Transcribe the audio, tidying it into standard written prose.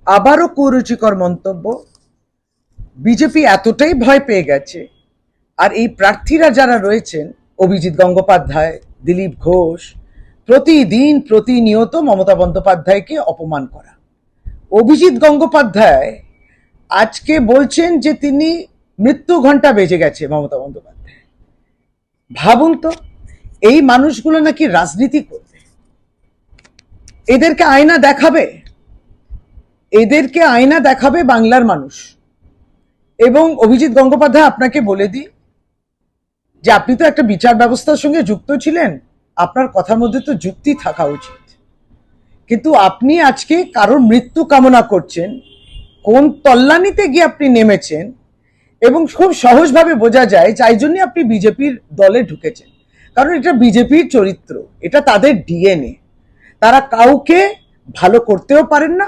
আবারও কুরুচিকর মন্তব্য। বিজেপি এতটাই ভয় পেয়ে গেছে, আর এই প্রার্থীরা যারা রয়েছেন, অভিজিৎ গঙ্গোপাধ্যায়, দিলীপ ঘোষ, প্রতিদিন প্রতিনিয়ত মমতা বন্দ্যোপাধ্যায়কে অপমান করা। অভিজিৎ গঙ্গোপাধ্যায় আজকে বলছেন যে তিনি মৃত্যু ঘণ্টা বেজে গেছে মমতা বন্দ্যোপাধ্যায়। ভাবুন তো, এই মানুষগুলো নাকি রাজনীতি করবে, এদেরকে আয়না দেখাবে, এদেরকে আয়না দেখাবে বাংলার মানুষ। এবং অভিজিৎ গঙ্গোপাধ্যায়, আপনাকে বলে দিই যে আপনি তো একটা বিচার ব্যবস্থার সঙ্গে যুক্ত ছিলেন, আপনার কথার মধ্যে তো যুক্তি থাকা উচিত। কিন্তু আপনি আজকে কারোর মৃত্যু কামনা করছেন, কোন তল্লানিতে গিয়ে আপনি নেমেছেন, এবং খুব সহজভাবে বোঝা যায় যাই জন্য আপনি বিজেপির দলে ঢুকেছেন। কারণ এটা বিজেপির চরিত্র, এটা তাদের ডিএনএ। তারা কাউকে ভালো করতেও পারেন না,